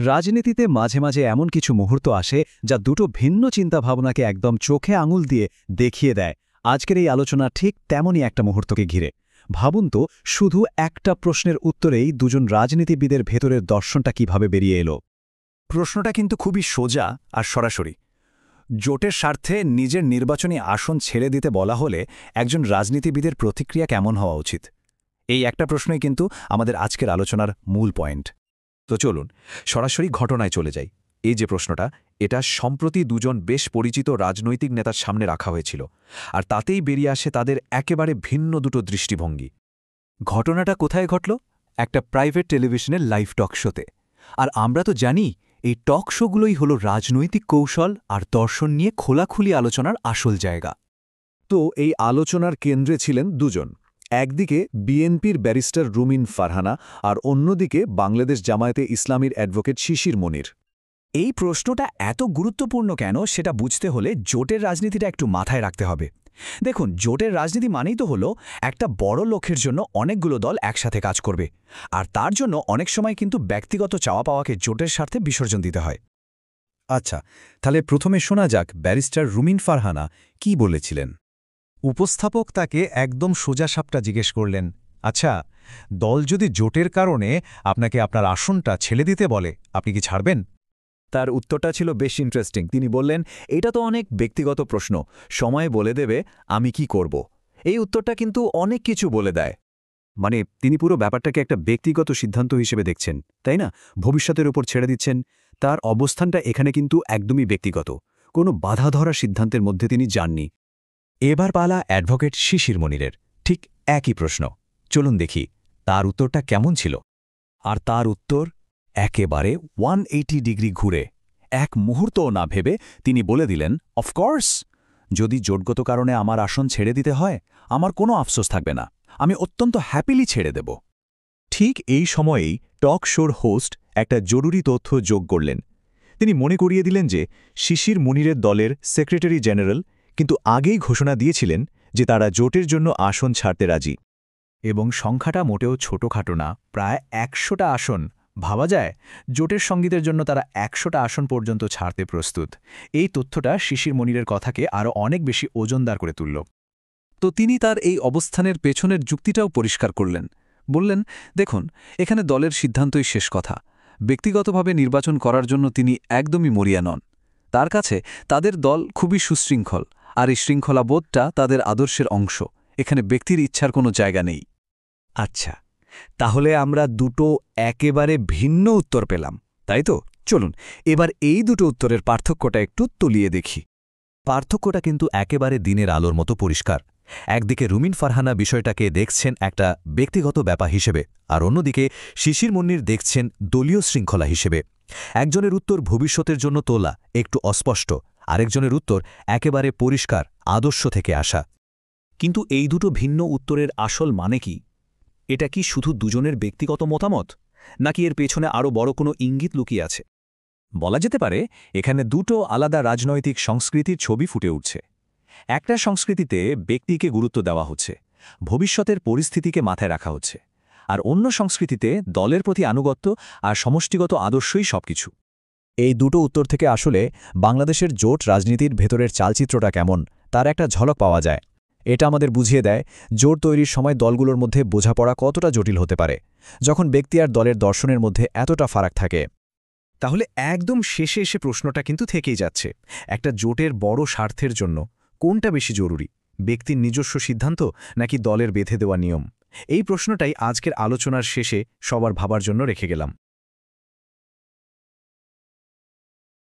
রাজনীতিতে মাঝে মাঝে এমন কিছু মুহূর্ত আসে যা দুটো ভিন্ন চিন্তাভাবনাকে একদম চোখে আঙুল দিয়ে দেখিয়ে দেয়। আজকের এই আলোচনা ঠিক তেমনই একটা মুহূর্তকে ঘিরে। ভাবুন তো, শুধু একটা প্রশ্নের উত্তরেই দুজন রাজনীতিবিদের ভেতরের দর্শনটা কিভাবে বেরিয়ে এলো। প্রশ্নটা কিন্তু খুবই সোজা আর সরাসরি। জোটের স্বার্থে নিজের নির্বাচনী আসন ছেড়ে দিতে বলা হলে একজন রাজনীতিবিদের প্রতিক্রিয়া কেমন হওয়া উচিত? এই একটা প্রশ্নই কিন্তু আমাদের আজকের আলোচনার মূল পয়েন্ট। তো চলুন সরাসরি ঘটনায় চলে যাই। এই যে প্রশ্নটা, এটা সম্প্রতি দুজন বেশ পরিচিত রাজনৈতিক নেতার সামনে রাখা হয়েছিল, আর তাতেই বেরিয়ে আসে তাদের একেবারে ভিন্ন দুটো দৃষ্টিভঙ্গি। ঘটনাটা কোথায় ঘটল? একটা প্রাইভেট টেলিভিশনের লাইভ টক শোতে। আর আমরা তো জানি এই টক শোগুলোই হলো রাজনৈতিক কৌশল আর দর্শন নিয়ে খোলাখুলি আলোচনার আসল জায়গা। তো এই আলোচনার কেন্দ্রে ছিলেন দুজন। একদিকে বিএনপির ব্যারিস্টার রুমিন ফারহানা, আর অন্যদিকে বাংলাদেশ জামায়াতে ইসলামীর অ্যাডভোকেট শিশির মনির। এই প্রশ্নটা এত গুরুত্বপূর্ণ কেন সেটা বুঝতে হলে জোটের রাজনীতিটা একটু মাথায় রাখতে হবে। দেখুন, জোটের রাজনীতি মানেই তো হলো একটা বড় লক্ষ্যের জন্য অনেকগুলো দল একসাথে কাজ করবে, আর তার জন্য অনেক সময় কিন্তু ব্যক্তিগত চাওয়া পাওয়াকে জোটের স্বার্থে বিসর্জন দিতে হয়। আচ্ছা, তাহলে প্রথমে শোনা যাক ব্যারিস্টার রুমিন ফারহানা কি বলেছিলেন। উপস্থাপক তাকে একদম সোজাসাপটা জিজ্ঞেস করলেন, আচ্ছা, দল যদি জোটের কারণে আপনাকে আপনার আসনটা ছেড়ে দিতে বলে, আপনি কি ছাড়বেন? তার উত্তরটা ছিল বেশ ইন্টারেস্টিং। তিনি বললেন, এটা তো অনেক ব্যক্তিগত প্রশ্ন, সময় বলে দেবে আমি কি করব। এই উত্তরটা কিন্তু অনেক কিছু বলে দেয়। মানে তিনি পুরো ব্যাপারটাকে একটা ব্যক্তিগত সিদ্ধান্ত হিসেবে দেখছেন, তাই না? ভবিষ্যতের উপর ছেড়ে দিচ্ছেন। তার অবস্থানটা এখানে কিন্তু একদমই ব্যক্তিগত, কোনো বাধা ধরা সিদ্ধান্তের মধ্যে তিনি যাননি। এবার পালা অ্যাডভোকেট শিশির মনিরের। ঠিক একই প্রশ্ন। চলুন দেখি তার উত্তরটা কেমন ছিল। আর তার উত্তর একেবারে 180 ডিগ্রি ঘুরে। এক মুহূর্তও না ভেবে তিনি বলে দিলেন, অফকোর্স, যদি জোটগত কারণে আমার আসন ছেড়ে দিতে হয়, আমার কোনো আফসোস থাকবে না, আমি অত্যন্ত হ্যাপিলি ছেড়ে দেব। ঠিক এই সময়েই টক শোর হোস্ট একটা জরুরি তথ্য যোগ করলেন। তিনি মনে করিয়ে দিলেন যে শিশির মনিরের দলের সেক্রেটারি জেনারেল কিন্তু আগেই ঘোষণা দিয়েছিলেন যে তারা জোটের জন্য আসন ছাড়তে রাজি। এবং সংখ্যাটা মোটেও ছোটখাটো না, প্রায় 100টা আসন। ভাবা যায়, জোটের সঙ্গীতের জন্য তারা 100টা আসন পর্যন্ত ছাড়তে প্রস্তুত। এই তথ্যটা শিশির মনিরের কথাকে আরও অনেক বেশি ওজনদার করে তুলল। তো তিনি তার এই অবস্থানের পেছনের যুক্তিটাও পরিষ্কার করলেন। বললেন, দেখুন, এখানে দলের সিদ্ধান্তই শেষ কথা। ব্যক্তিগতভাবে নির্বাচন করার জন্য তিনি একদমই মরিয়া নন। তার কাছে তাদের দল খুবই সুশৃঙ্খল, আর এই শৃঙ্খলাবোধটা তাদের আদর্শের অংশ। এখানে ব্যক্তির ইচ্ছার কোনো জায়গা নেই। আচ্ছা, তাহলে আমরা দুটো একেবারে ভিন্ন উত্তর পেলাম, তাই তো? চলুন এবার এই দুটো উত্তরের পার্থক্যটা একটু তলিয়ে দেখি। পার্থক্যটা কিন্তু একেবারে দিনের আলোর মতো পরিষ্কার। একদিকে রুমিন ফারহানা বিষয়টাকে দেখছেন একটা ব্যক্তিগত ব্যাপার হিসেবে, আর অন্যদিকে শিশির মনির দেখছেন দলীয় শৃঙ্খলা হিসেবে। একজনের উত্তর ভবিষ্যতের জন্য তোলা, একটু অস্পষ্ট, আরেকজনের উত্তর একেবারে পরিষ্কার, আদর্শ থেকে আসা। কিন্তু এই দুটো ভিন্ন উত্তরের আসল মানে কি? এটা কি শুধু দুজনের ব্যক্তিগত মতামত, নাকি এর পেছনে আরও বড় কোনো ইঙ্গিত লুকিয়ে আছে? বলা যেতে পারে এখানে দুটো আলাদা রাজনৈতিক সংস্কৃতির ছবি ফুটে উঠছে। একটা সংস্কৃতিতে ব্যক্তিকে গুরুত্ব দেওয়া হচ্ছে, ভবিষ্যতের পরিস্থিতিকে মাথায় রাখা হচ্ছে, আর অন্য সংস্কৃতিতে দলের প্রতি আনুগত্য আর সমষ্টিগত আদর্শই সবকিছু। এই দুটো উত্তর থেকে আসলে বাংলাদেশের জোট রাজনীতির ভেতরের চালচিত্রটা কেমন তার একটা ঝলক পাওয়া যায়। এটা আমাদের বুঝিয়ে দেয় জোট তৈরির সময় দলগুলোর মধ্যে বোঝাপড়া কতটা জটিল হতে পারে, যখন ব্যক্তি আর দলের দর্শনের মধ্যে এতটা ফারাক থাকে। তাহলে একদম শেষে এসে প্রশ্নটা কিন্তু থেকেই যাচ্ছে, একটা জোটের বড় স্বার্থের জন্য কোনটা বেশি জরুরি, ব্যক্তির নিজস্ব সিদ্ধান্ত নাকি দলের বেঁধে দেওয়া নিয়ম? এই প্রশ্নটাই আজকের আলোচনার শেষে সবার ভাবার জন্য রেখে গেলাম।